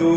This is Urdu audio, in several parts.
2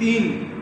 3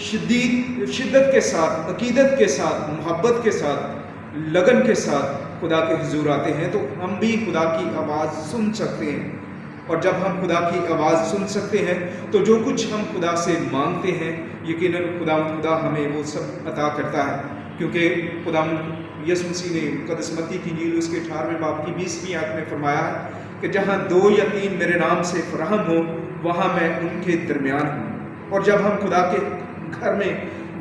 شدت کے ساتھ، عقیدت کے ساتھ، محبت کے ساتھ، لگن کے ساتھ خدا کے حضور آتے ہیں تو ہم بھی خدا کی آواز سن سکتے ہیں۔ اور جب ہم خدا کی آواز سن سکتے ہیں تو جو کچھ ہم خدا سے مانگتے ہیں یقیناً خدا ہمیں وہ سب عطا کرتا ہے، کیونکہ خدا یسوع مسیح نے مقدس متی کی انجیل اس کے 18ویں باب کی 20ویں آیت میں فرمایا ہے کہ جہاں 2 یا 3 میرے نام سے فراہم ہو وہاں میں ان کے درمیان ہوں۔ اور جب ہم خدا کے گھر میں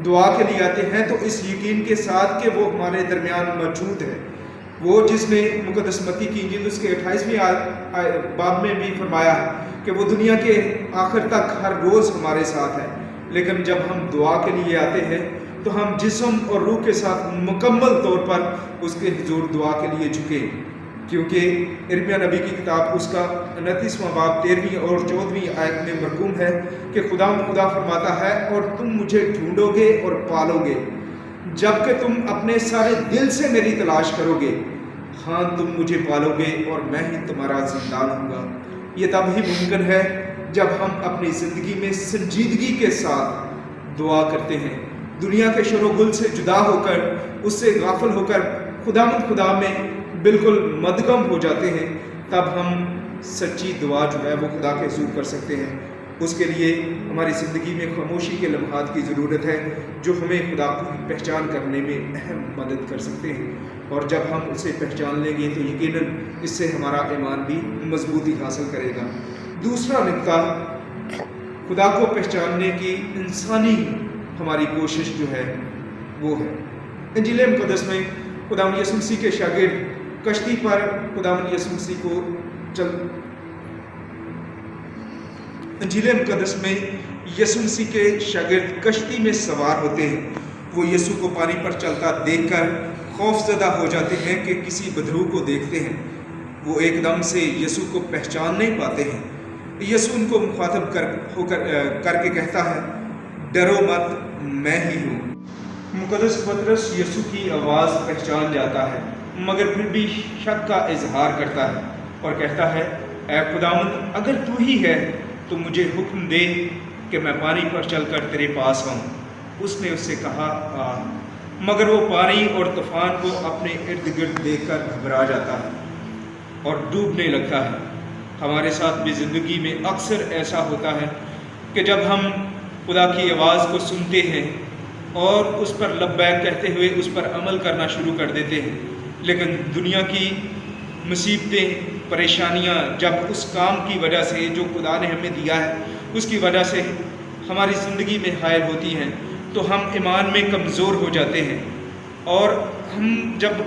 دعا کے لیے آتے ہیں تو اس یقین کے ساتھ کہ وہ ہمارے درمیان موجود ہے، وہ جس نے مقدس متی کی انجیل اس کے 28ویں باب میں بھی فرمایا ہے کہ وہ دنیا کے آخر تک ہر روز ہمارے ساتھ ہے۔ لیکن جب ہم دعا کے لیے آتے ہیں تو ہم جسم اور روح کے ساتھ مکمل طور پر اس کے حضور دعا کے لیے جھکیں، کیونکہ ارمیا نبی کی کتاب اس کا 29واں باب 13ویں اور 14ویں آیت میں مرقوم ہے کہ خدا فرماتا ہے اور تم مجھے ڈھونڈو گے اور پالو گے جب کہ تم اپنے سارے دل سے میری تلاش کرو گے، ہاں تم مجھے پالو گے اور میں ہی تمہارا زندان ہوں گا۔ یہ تب ہی ممکن ہے جب ہم اپنی زندگی میں سنجیدگی کے ساتھ دعا کرتے ہیں، دنیا کے شور و گل سے جدا ہو کر، اس سے غافل ہو کر خدا میں بالکل مدغم ہو جاتے ہیں، تب ہم سچی دعا جو ہے وہ خدا کے حضور کر سکتے ہیں۔ اس کے لیے ہماری زندگی میں خاموشی کے لمحات کی ضرورت ہے جو ہمیں خدا کی پہچان کرنے میں اہم مدد کر سکتے ہیں، اور جب ہم اسے پہچان لیں گے تو یقیناً اس سے ہمارا ایمان بھی مضبوطی حاصل کرے گا۔ دوسرا نقطہ خدا کو پہچاننے کی انسانی ہماری کوشش جو ہے وہ ہے، انجیل مقدس میں خداوند یسوع مسیح کے شاگرد کشتی پر خداوند یسوع مسیح کو انجیل مقدس میں یسوع مسیح کے شاگرد کشتی میں سوار ہوتے ہیں۔ وہ یسوع کو پانی پر چلتا دیکھ کر خوف زدہ ہو جاتے ہیں کہ کسی بدرو کو دیکھتے ہیں۔ وہ ایک دم سے یسوع کو پہچان نہیں پاتے ہیں۔ یسوع ان کو مخاطب کر کے کہتا ہے، ڈرو مت، میں ہی ہوں۔ مقدس پطرس یسوع کی آواز پہچان جاتا ہے مگر پھر بھی شک کا اظہار کرتا ہے اور کہتا ہے، اے خداوند اگر تو ہی ہے تو مجھے حکم دے کہ میں پانی پر چل کر تیرے پاس آؤں۔ اس نے اس سے کہا آ، مگر وہ پانی اور طوفان کو اپنے ارد گرد دیکھ کر گھبرا جاتا ہے اور ڈوبنے لگتا ہے۔ ہمارے ساتھ بھی زندگی میں اکثر ایسا ہوتا ہے کہ جب ہم خدا کی آواز کو سنتے ہیں اور اس پر لبیک کہتے ہوئے اس پر عمل کرنا شروع کر دیتے ہیں، لیکن دنیا کی مصیبتیں، پریشانیاں جب اس کام کی وجہ سے جو خدا نے ہمیں دیا ہے اس کی وجہ سے ہماری زندگی میں حائل ہوتی ہیں تو ہم ایمان میں کمزور ہو جاتے ہیں، اور ہم جب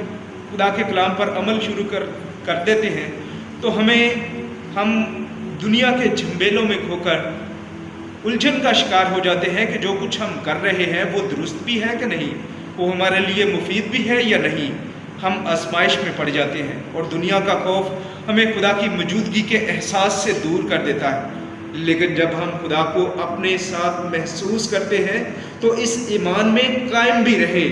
خدا کے کلام پر عمل شروع کر دیتے ہیں تو ہم دنیا کے جھنبیلوں میں کھو کر الجھن کا شکار ہو جاتے ہیں کہ جو کچھ ہم کر رہے ہیں وہ درست بھی ہے کہ نہیں، وہ ہمارے لیے مفید بھی ہے یا نہیں۔ ہم آزمائش میں پڑ جاتے ہیں اور دنیا کا خوف ہمیں خدا کی موجودگی کے احساس سے دور کر دیتا ہے۔ لیکن جب ہم خدا کو اپنے ساتھ محسوس کرتے ہیں تو اس ایمان میں قائم بھی رہے،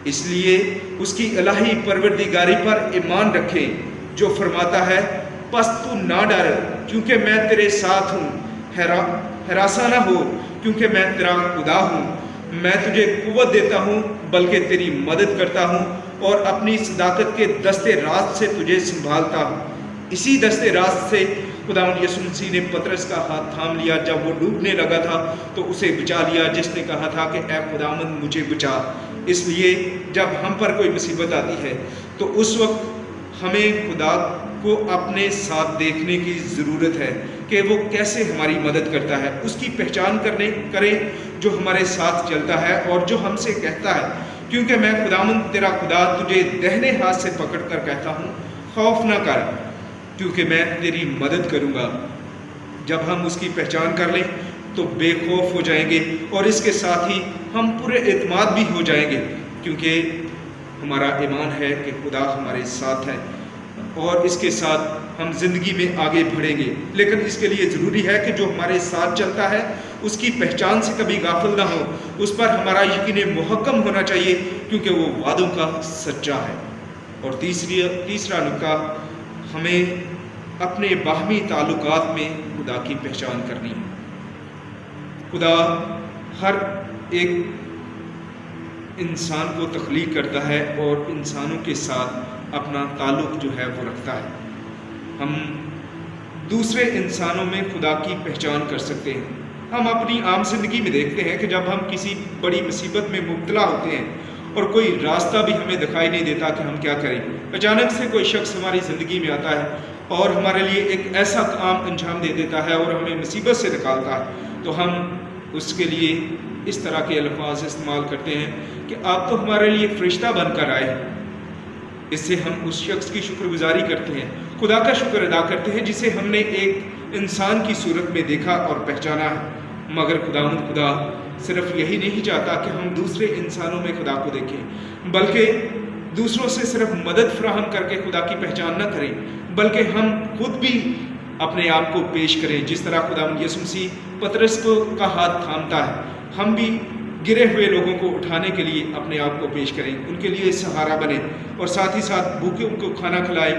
اس لیے اس کی الہی پروردگاری پر ایمان رکھیں جو فرماتا ہے، پس تو نہ ڈر کیونکہ میں تیرے ساتھ ہوں، ہراساں نہ ہو کیونکہ میں تیرا خدا ہوں، میں تجھے قوت دیتا ہوں بلکہ تیری مدد کرتا ہوں اور اپنی صداقت کے دستے راست سے تجھے سنبھالتا ہوں۔ اسی دستے راست سے خداوند یسوع مسیح نے پطرس کا ہاتھ تھام لیا جب وہ ڈوبنے لگا تھا تو اسے بچا لیا، جس نے کہا تھا کہ اے خداوند مجھے بچا۔ اس لیے جب ہم پر کوئی مصیبت آتی ہے تو اس وقت ہمیں خدا کو اپنے ساتھ دیکھنے کی ضرورت ہے کہ وہ کیسے ہماری مدد کرتا ہے، اس کی پہچان کریں جو ہمارے ساتھ چلتا ہے اور جو ہم سے کہتا ہے، کیونکہ میں خداوند تیرا خدا تجھے دہنے ہاتھ سے پکڑ کر کہتا ہوں، خوف نہ کر کیونکہ میں تیری مدد کروں گا۔ جب ہم اس کی پہچان کر لیں تو بے خوف ہو جائیں گے اور اس کے ساتھ ہی ہم پورے اعتماد بھی ہو جائیں گے، کیونکہ ہمارا ایمان ہے کہ خدا ہمارے ساتھ ہے اور اس کے ساتھ ہم زندگی میں آگے بڑھیں گے۔ لیکن اس کے لیے ضروری ہے کہ جو ہمارے ساتھ چلتا ہے اس کی پہچان سے کبھی غافل نہ ہو، اس پر ہمارا یقین محکم ہونا چاہیے کیونکہ وہ وعدوں کا سچا ہے۔ اور تیسرا نکتہ، ہمیں اپنے باہمی تعلقات میں خدا کی پہچان کرنی ہے۔ خدا ہر ایک انسان کو تخلیق کرتا ہے اور انسانوں کے ساتھ اپنا تعلق جو ہے وہ رکھتا ہے۔ ہم دوسرے انسانوں میں خدا کی پہچان کر سکتے ہیں۔ ہم اپنی عام زندگی میں دیکھتے ہیں کہ جب ہم کسی بڑی مصیبت میں مبتلا ہوتے ہیں اور کوئی راستہ بھی ہمیں دکھائی نہیں دیتا کہ ہم کیا کریں، اچانک سے کوئی شخص ہماری زندگی میں آتا ہے اور ہمارے لیے ایک ایسا کام انجام دے دیتا ہے اور ہمیں مصیبت سے نکالتا ہے، تو ہم اس کے لیے اس طرح کے الفاظ استعمال کرتے ہیں کہ آپ تو ہمارے لیے فرشتہ بن کر آئے۔ اس سے ہم اس شخص کی شکر گزاری کرتے ہیں، خدا کا شکر ادا کرتے ہیں جسے ہم نے ایک انسان کی صورت میں دیکھا اور پہچانا ہے۔ مگر خدا صرف یہی نہیں چاہتا کہ ہم دوسرے انسانوں میں خدا کو دیکھیں، بلکہ دوسروں سے صرف مدد فراہم کر کے خدا کی پہچان نہ کریں، بلکہ ہم خود بھی اپنے آپ کو پیش کریں، جس طرح خداوند یسوع مسیح پطرس کا ہاتھ تھامتا ہے۔ ہم بھی گرے ہوئے لوگوں کو اٹھانے کے لیے اپنے آپ کو پیش کریں، ان کے لیے سہارا بنیں، اور ساتھ ہی ساتھ بھوکے کو کھانا کھلائیں،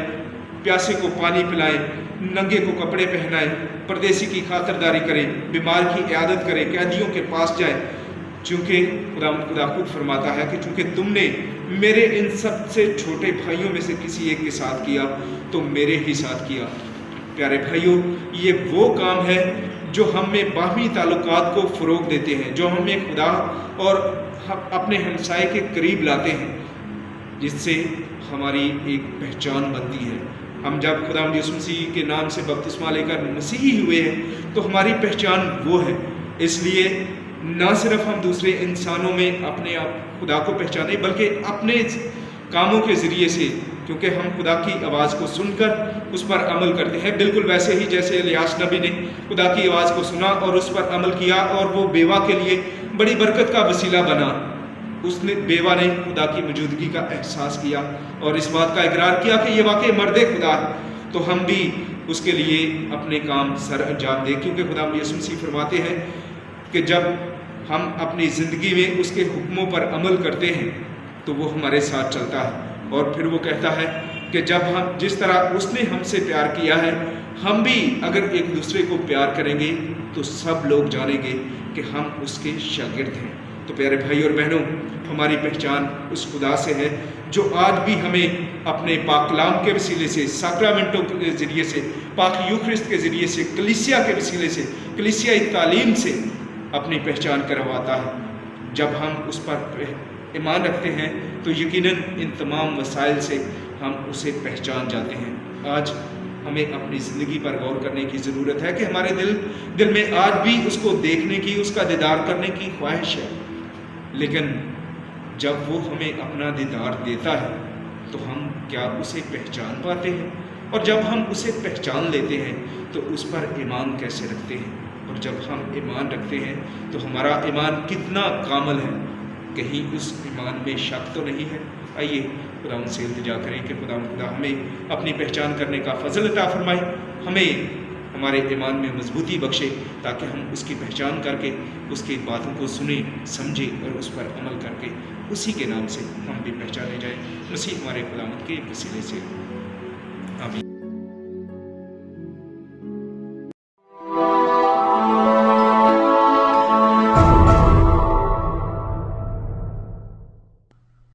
پیاسے کو پانی پلائیں، ننگے کو کپڑے پہنائیں، پردیسی کی خاطرداری کریں، بیمار کی عیادت کریں، قیدیوں کے پاس جائیں، چونکہ خدا خود فرماتا ہے کہ چونکہ تم نے میرے ان سب سے چھوٹے بھائیوں میں سے کسی ایک کے ساتھ کیا تو میرے ہی ساتھ کیا۔ پیارے بھائیوں، یہ وہ کام ہے جو ہم میں باہمی تعلقات کو فروغ دیتے ہیں، جو ہمیں خدا اور اپنے ہمسائے کے قریب لاتے ہیں، جس سے ہماری ایک پہچان بنتی ہے۔ ہم جب خداوند یسوع مسیح کے نام سے بپتسمہ لے کر مسیحی ہوئے ہیں تو ہماری پہچان وہ ہے۔ اس لیے نہ صرف ہم دوسرے انسانوں میں اپنے آپ خدا کو پہچانیں، بلکہ اپنے کاموں کے ذریعے سے، کیونکہ ہم خدا کی آواز کو سن کر اس پر عمل کرتے ہیں، بالکل ویسے ہی جیسے الیاس نبی نے خدا کی آواز کو سنا اور اس پر عمل کیا اور وہ بیوہ کے لیے بڑی برکت کا وسیلہ بنا۔ اس نے بیوہ نے خدا کی موجودگی کا احساس کیا اور اس بات کا اقرار کیا کہ یہ واقعی مرد خدا ہے، تو ہم بھی اس کے لیے اپنے کام سر انجام دیں، کیونکہ خدا یسوع مسیح فرماتے ہیں کہ جب ہم اپنی زندگی میں اس کے حکموں پر عمل کرتے ہیں تو وہ ہمارے ساتھ چلتا ہے، اور پھر وہ کہتا ہے کہ جب ہم جس طرح اس نے ہم سے پیار کیا ہے، ہم بھی اگر ایک دوسرے کو پیار کریں گے تو سب لوگ جانیں گے کہ ہم اس کے شاگرد ہیں۔ تو پیارے بھائی اور بہنوں، ہماری پہچان اس خدا سے ہے جو آج بھی ہمیں اپنے پاک کلام کے وسیلے سے، ساکرامنٹوں کے ذریعے سے، پاک یوخرست کے ذریعے سے، کلیسیا کے وسیلے سے، کلیسیائی تعلیم سے اپنی پہچان کرواتا ہے۔ جب ہم اس پر ایمان رکھتے ہیں تو یقیناً ان تمام وسائل سے ہم اسے پہچان جاتے ہیں۔ آج ہمیں اپنی زندگی پر غور کرنے کی ضرورت ہے کہ ہمارے دل میں آج بھی اس کو دیکھنے کی، اس کا دیدار کرنے کی خواہش ہے، لیکن جب وہ ہمیں اپنا دیدار دیتا ہے تو ہم کیا اسے پہچان پاتے ہیں؟ اور جب ہم اسے پہچان لیتے ہیں تو اس پر ایمان کیسے رکھتے ہیں؟ اور جب ہم ایمان رکھتے ہیں تو ہمارا ایمان کتنا کامل ہے، کہیں اس ایمان میں شک تو نہیں ہے؟ آئیے خدا ان سے التجا کریں کہ خدا ہمیں اپنی پہچان کرنے کا فضل عطا فرمائے، ہمیں ہمارے ایمان میں مضبوطی بخشے، تاکہ ہم اس کی پہچان کر کے اس کی باتوں کو سنیں، سمجھیں اور اس پر عمل کر کے اسی کے نام سے ہم بھی پہچانے جائیں۔ مسیح ہمارے غلامت کے وسیلے سے، آمین۔